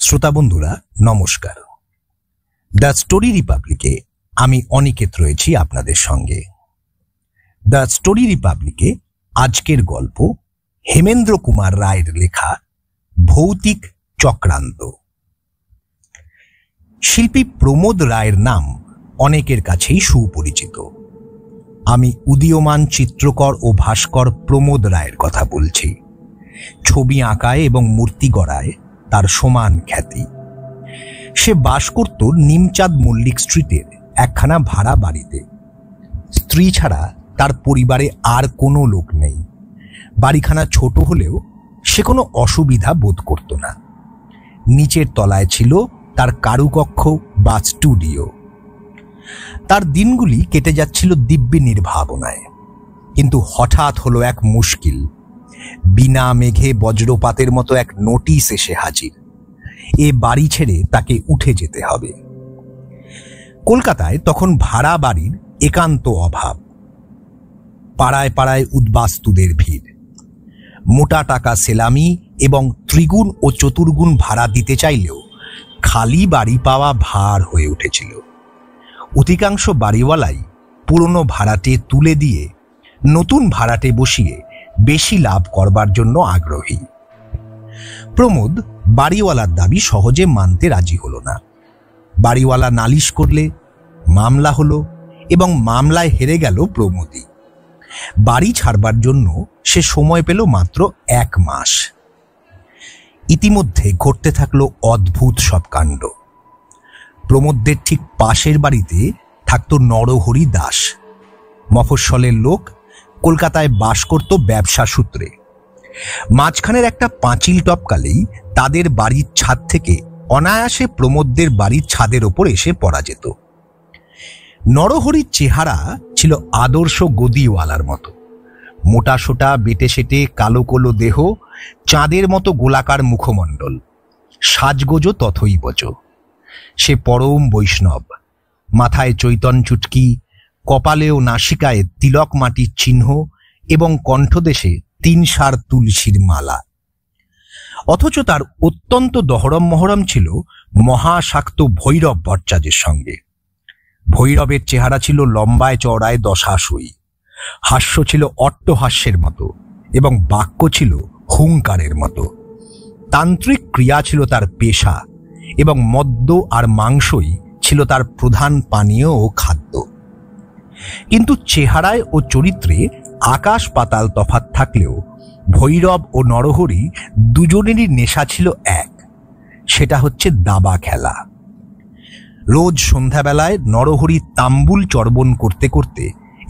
শ্রোতা বন্ধুরা নমস্কার। দ্য স্টোরি রিপাবলিকে আমি অনিকেত রয়েছি আপনাদের সঙ্গে। দ্য স্টোরি রিপাবলিকে আজকের গল্প হেমেন্দ্র কুমার রায়ের লেখা ভৌতিক চক্রান্ত। শিল্পী প্রমোদ রায়ের নাম অনেকের কাছেই সুপরিচিত। আমি উদীয়মান চিত্রকর ও ভাস্কর প্রমোদ রায়ের কথা বলছি। ছবি আঁকায় এবং মূর্তি গড়ায় তার সমান খ্যাতি। সে বাস করত নিমচাঁদ মল্লিক স্ট্রিটের একখানা ভাড়া বাড়িতে। স্ত্রী ছাড়া তার পরিবারে আর কোনো লোক নেই। বাড়িখানা ছোট হলেও সে কোনো অসুবিধা বোধ করত না। নিচের তলায় ছিল তার কারুকক্ষ বা স্টুডিও। তার দিনগুলি কেটে যাচ্ছিল দিব্যি নির্ভাবনায়। কিন্তু হঠাৎ হলো এক মুশকিল। বিনা মেঘে বজ্রপাতের মতো এক নোটিশ এসে হাজির। এ বাড়ি ছেড়ে তাকে উঠে যেতে হবে। কলকাতায় তখন ভাড়া বাড়ির একান্ত অভাব। পাড়ায় পাড়ায় উদ্বাস্তুদের ভিড়। মোটা টাকা সেলামি এবং ত্রিগুণ ও চতুর্গুণ ভাড়া দিতে চাইলেও খালি বাড়ি পাওয়া ভার হয়ে উঠেছিল। অধিকাংশ বাড়িওয়ালাই পুরনো ভাড়াটে তুলে দিয়ে নতুন ভাড়াটে বসিয়ে বেশি লাভ করবার জন্য আগ্রহী। প্রমোদ বাড়িওয়ালার দাবি সহজে মানতে রাজি হল না। বাড়িওয়ালা নালিশ করলে মামলা হলো এবং মামলায় হেরে গেল প্রমোদই। বাড়ি ছাড়বার জন্য সে সময় পেল মাত্র 1 মাস। ইতিমধ্যে ঘটতে থাকলো অদ্ভুত সব কাণ্ড। প্রমোদদের ঠিক পাশের বাড়িতে থাকত নরহরি দাস। মফস্বলের লোক, কলকাতায় বাস করত ব্যবসা সূত্রে। মাঝখানের একটা পাঁচিল টপকালেই তাদের বাড়ির ছাদ থেকে অনায়াসে প্রমোদদের বাড়ির ছাদের ওপর এসে পড়া যেত। নরহরির চেহারা ছিল আদর্শ গদিওয়ালার মতো। মোটা সোটা বেটে সেটে কালো কোলো দেহ, চাঁদের মতো গোলাকার মুখমণ্ডল, সাজগোজো তথৈবচ। সে পরম বৈষ্ণব। মাথায় চৈতন চুটকি, কপালে ও নাসিকায় তিলক মাটির চিহ্ন এবং কণ্ঠদেশে 3 সার তুলসীর মালা। অথচ তার অত্যন্ত দহরম মহরম ছিল মহাশাক্ত ভৈরব ভট্টাচার্যের সঙ্গে। ভৈরবের চেহারা ছিল লম্বায় চওড়ায় দশাসই। হাস্য ছিল অট্টহাস্যের মতো এবং বাক্য ছিল হুঙ্কারের মতো। তান্ত্রিক ক্রিয়া ছিল তার পেশা এবং মদ্য আর মাংসই ছিল তার প্রধান পানীয় ও খাদ্য। কিন্তু চেহারায় ও চরিত্রে আকাশ পাতাল তফাৎ থাকলেও ভৈরব ও নরহরি দুজনেরই নেশা ছিল এক, সেটা হচ্ছে দাবা খেলা। রোজ সন্ধ্যাবেলায় নরহরি তাম্বুল চর্বণ করতে করতে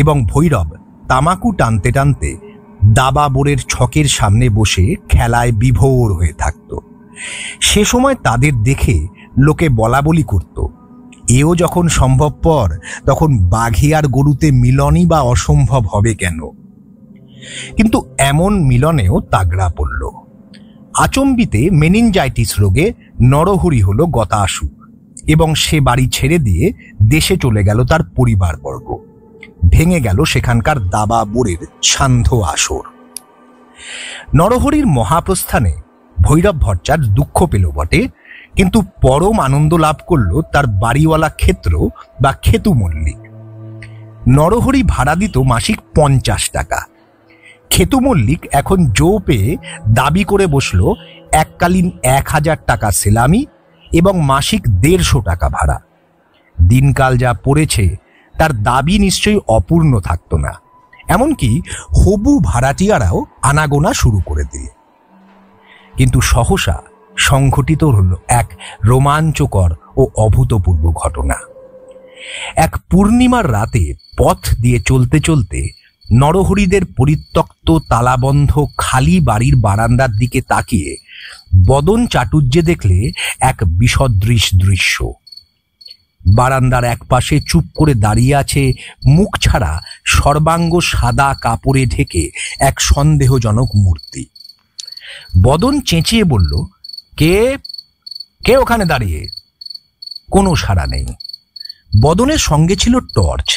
এবং ভৈরব তামাকু টানতে টানতে দাবা বোর্ডের ছকের সামনে বসে খেলায় বিভোর হয়ে থাকত। সে সময় তাদের দেখে লোকে বলা বলি করত, এও যখন সম্ভবপর তখন বাঘে আর গরুতে মিলনই বা অসম্ভব হবে কেন? কিন্তু এমন মিলনেও তাগড়া পড়ল। আচম্বিতে মেনিনজাইটিস রোগে নরহরি হল গতাসু এবং সে বাড়ি ছেড়ে দিয়ে দেশে চলে গেল তার পরিবারবর্গ। ভেঙে গেল সেখানকার দাবা বোর্ডের সান্ধ্য আসর। নরহরির মহাপ্রস্থানে ভৈরব ভট্টাচার্য দুঃখ পেল বটে, কিন্তু পরম আনন্দ লাভ করল তার বাড়িওয়ালা ক্ষেত্র বা খেতু মল্লিক। নরহরি ভাড়া দিত মাসিক 50 টাকা। খেতু মল্লিক এখন জো পেয়ে দাবি করে বসল এককালীন 1000 টাকা সেলামি এবং মাসিক 150 টাকা ভাড়া। দিনকাল যা পড়েছে তার দাবি নিশ্চয়ই অপূর্ণ থাকত না। এমনকি হবু ভাড়াটিয়ারাও আনাগোনা শুরু করে দিল। কিন্তু সহসা সংঘটিত হল এক রোমাঞ্চকর ও অভূতপূর্ব ঘটনা। এক পূর্ণিমার রাতে পথ দিয়ে চলতে চলতে নরহরিদের পরিত্যক্ত তালাবন্ধ খালি বাড়ির বারান্দার দিকে তাকিয়ে বদন চাটুর্যে দেখলে এক বিসদৃশ দৃশ্য। বারান্দার এক পাশে চুপ করে দাঁড়িয়ে আছে মুখ ছাড়া সর্বাঙ্গ সাদা কাপড়ে ঢেকে এক সন্দেহজনক মূর্তি। বদন চেঁচিয়ে বলল, কে কে ওখানে দাঁড়িয়ে? কোনো সাড়া নেই। বদনের সঙ্গে ছিল টর্চ।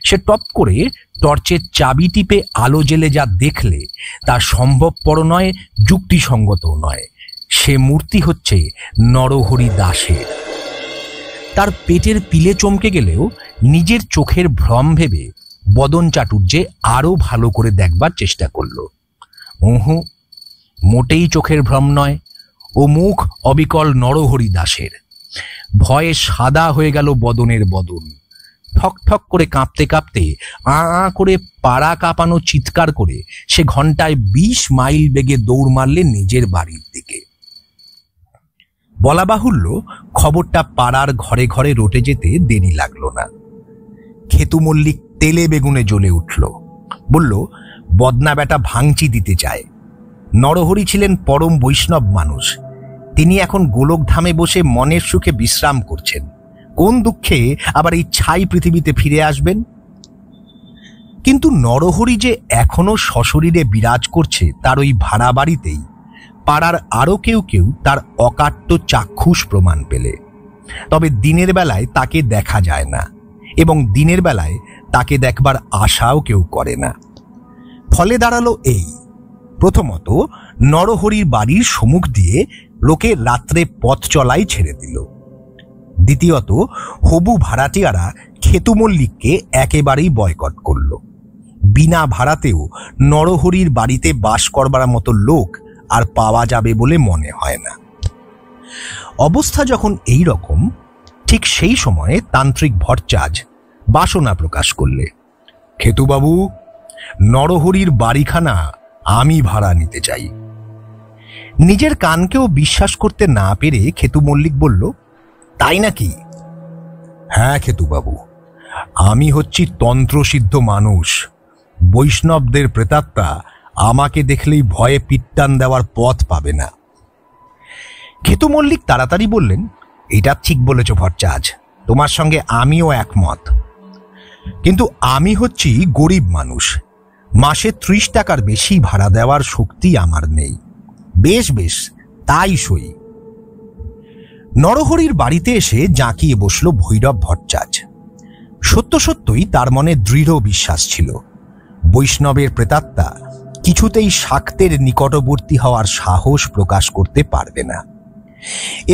সে টপ করে টর্চের চাবি টিপে আলো জেলে যা দেখলে তা সম্ভবপর নয়, যুক্তিসঙ্গতও নয়। সে মূর্তি হচ্ছে নরহরি দাসের। তার পেটের পিলে চমকে গেলেও নিজের চোখের ভ্রম ভেবে বদন চাটুর্যে আরো ভালো করে দেখবার চেষ্টা করল। মোটেই চোখের ভ্রম নয়, ও মুখ অবিকল নরহরি দাসের। ভয়ে সাদা হয়ে গেল বদনের বদন। ঠক ঠক করে কাঁপতে কাঁপতে আ করে পাড়া কাঁপানো চিৎকার করে সে ঘন্টায় 20 মাইল বেগে দৌড় মারলে নিজের বাড়ির দিকে। বলা বাহুল্য, খবরটা পাড়ার ঘরে ঘরে রটে যেতে দেরি লাগলো না। খেতু মল্লিক তেলে বেগুনে জ্বলে উঠল। বলল, বদনা বেটা ভাঙচি দিতে চায়। নরহরি ছিলেন পরম বৈষ্ণব মানুষ। তিনি এখন গোলকধামে বসে মনের সুখে বিশ্রাম করছেন। কোন দুঃখে আবার এই ছাই পৃথিবীতে ফিরে আসবেন? কিন্তু নরহরি যে এখনো সশরীরে বিরাজ করছে তার ওই ভাড়া বাড়িতেই পাড়ার আরো কেউ কেউ তার অকাট্য চাক্ষুষ প্রমাণ পেলে। তবে দিনের বেলায় তাকে দেখা যায় না, এবং দিনের বেলায় তাকে দেখবার আশাও কেউ করে না। ফলে দাঁড়ালো এই, প্রথমত নরহরির বাড়ির সম্মুখ দিয়ে লোকে রাত্রে পথ চলাই ছেড়ে দিল। দ্বিতীয়ত হবু ভাড়াটিয়ারা খেতু মল্লিককে একেবারেই বয়কট করল। বিনা ভাড়াতেও নরহরির বাড়িতে বাস করবার মতো লোক আর পাওয়া যাবে বলে মনে হয় না। অবস্থা যখন এই রকম, ঠিক সেই সময়ে তান্ত্রিক ভট্টাচ বাসনা প্রকাশ করলে, খেতুবাবু, নরহরির বাড়িখানা আমি ভাড়া নিতে চাই। নিজের কানকেও বিশ্বাস করতে না পেরে খেতু মল্লিক বলল, তাই নাকি? হ্যাঁ খেতুবাবু, আমি হচ্ছি তন্ত্রসিদ্ধ মানুষ। বৈষ্ণবদের প্রেতাত্মা আমাকে দেখলেই ভয়ে পিট্টান দেওয়ার পথ পাবে না। খেতু মল্লিক তাড়াতাড়ি বললেন, এটা ঠিক বলেছ ভট্টাচ, তোমার সঙ্গে আমিও একমত। কিন্তু আমি হচ্ছি গরিব মানুষ, মাসে 30 টাকার বেশি ভাড়া দেওয়ার শক্তি আমার নেই। বেশ বেশ, তাই সই। নরহরির বাড়িতে এসে জাঁকিয়ে বসল ভৈরব ভট্টাচ। সত্য সত্যই তার মনে দৃঢ় বিশ্বাস ছিল, বৈষ্ণবের প্রেতাত্মা কিছুতেই শাক্তের নিকটবর্তী হওয়ার সাহস প্রকাশ করতে পারবে না।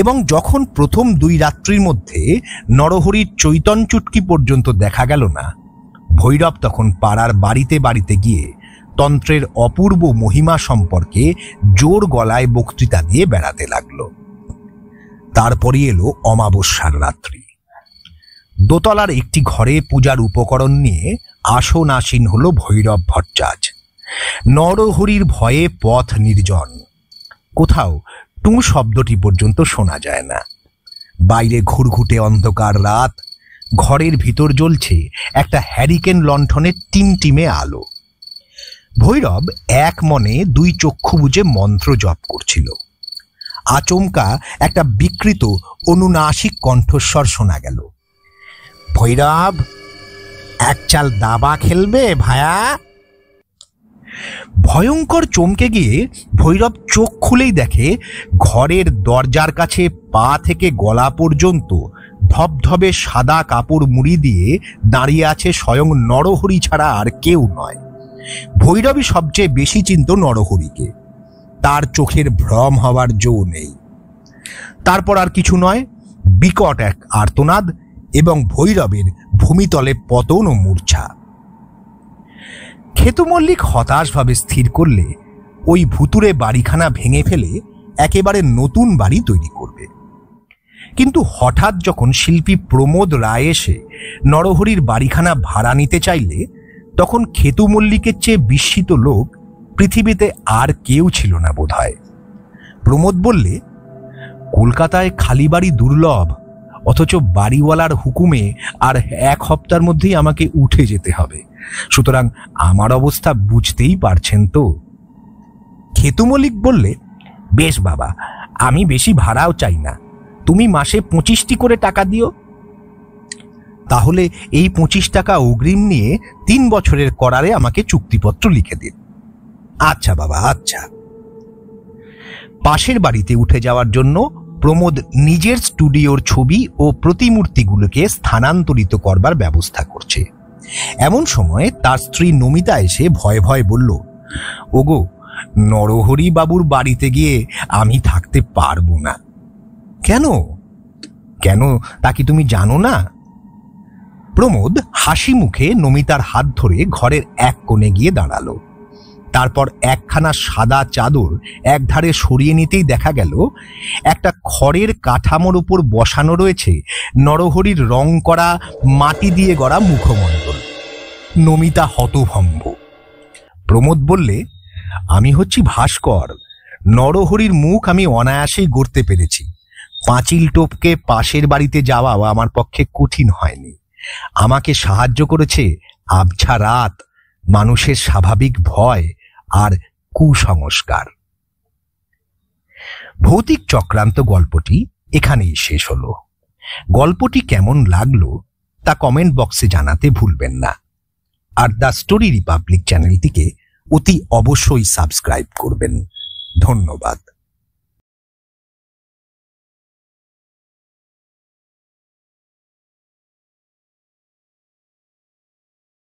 এবং যখন প্রথম 2 রাত্রির মধ্যে নরহরির চৈতন্য চুটকি পর্যন্ত দেখা গেল না, ভৈরব তখন পাড়ার বাড়িতে বাড়িতে গিয়ে তন্ত্রের অপূর্ব মহিমা সম্পর্কে জোর গলায় বক্তৃতা দিয়ে বেড়াতে লাগল। তারপরই এলো অমাবস্যার রাত্রি। দোতলার একটি ঘরে পূজার উপকরণ নিয়ে আসন আসীন হল ভৈরব ভট্টাচ। নরহরির ভয়ে পথ নির্জন, কোথাও টু শব্দটি পর্যন্ত শোনা যায় না। বাইরে ঘুরঘুটে অন্ধকার রাত, ঘরের ভিতর জ্বলছে একটা হ্যারিকেন লণ্ঠনের টিমটিমে আলো। ভৈরব এক মনে 2 চক্ষু বুজে মন্ত্র জপ করছিল। আচমকা একটা বিকৃত অনুনাসিক কণ্ঠস্বর শোনা গেল, ভৈরব, এক চাল দাবা খেলবে ভায়া? ভয়ঙ্কর চমকে গিয়ে ভৈরব চোখ খুলেই দেখে ঘরের দরজার কাছে পা থেকে গলা পর্যন্ত ধবধবে সাদা কাপড় মুড়ি দিয়ে দাঁড়িয়ে আছে স্বয়ং নরহরি ছাড়া আর কেউ নয়। ভৈরবই সবচেয়ে বেশি চিনত নরহরিকে। তার চোখের ভ্রম হওয়ার জো নেই। তারপর আর কিছু নয়, বিকট এক আর্তনাদ এবং ভৈরবের ভূমিতলে পতন ও মূর্ছা। খেতু মল্লিক হতাশভাবে স্থির করলে ওই ভুতুরে বাড়িখানা ভেঙে ফেলে একেবারে নতুন বাড়ি তৈরি করবে। কিন্তু হঠাৎ যখন শিল্পী প্রমোদ রায় এসে নরহরির বাড়িখানা ভাড়া নিতে চাইলে, তখন খেতু মল্লিকের চেয়ে বিস্মিত লোক পৃথিবীতে আর কেউ ছিল না বোধহয়। প্রমোদ বললে, কলকাতায় খালি বাড়ি দুর্লভ, অথচ বাড়িওয়ালার হুকুমে আর 1 সপ্তাহের মধ্যেই আমাকে উঠে যেতে হবে। সুতরাং আমার অবস্থা বুঝতেই পারছেন তো। খেতু মল্লিক বললে, বেশ বাবা, আমি বেশি ভাড়াও চাই না, তুমি মাসে 25টি করে টাকা দিও। তাহলে এই 25 টাকা অগ্রিম নিয়ে 3 বছরের করারে আমাকে চুক্তিপত্র লিখে দিন। আচ্ছা বাবা, আচ্ছা। পাশের বাড়িতে উঠে যাওয়ার জন্য প্রমোদ নিজের স্টুডিওর ছবি ও প্রতিমূর্তিগুলোকে স্থানান্তরিত করবার ব্যবস্থা করছে। এমন সময় তার স্ত্রী নমিতা এসে ভয়ে ভয়ে বলল, ওগো, নরহরি বাবুর বাড়িতে গিয়ে আমি থাকতে পারবো না। কেন কেন তা কি তুমি জানো না? প্রমোদ হাসি মুখে নমিতার হাত ধরে ঘরের এক কোণে গিয়ে দাঁড়ালো। তারপর একখানা সাদা চাদর একধারে সরিয়ে নিতেই দেখা গেল একটা খড়ের কাঠামোর উপর বসানো রয়েছে নরহরির রং করা মাটি দিয়ে গড়া মুখমণ্ডল। নমিতা হতভম্ব। প্রমোদ বললে, আমি হচ্ছি ভাস্কর, নরহরির মুখ আমি অনায়াসেই গড়তে পেরেছি। পাঁচিল টপকে পাশের বাড়িতে যাওয়া আমার পক্ষে কঠিন হয়নি। আমাকে সাহায্য করেছে আবছা রাত, মানুষের স্বাভাবিক ভয় আর কুসংস্কার। ভৌতিক চক্রান্ত গল্পটি এখানেই শেষ হলো। গল্পটি কেমন লাগলো তা কমেন্ট বক্সে জানাতে ভুলবেন না। আর দ্য স্টোরি রিপাবলিক চ্যানেলটিকে অতি অবশ্যই সাবস্ক্রাইব করবেন। ধন্যবাদ।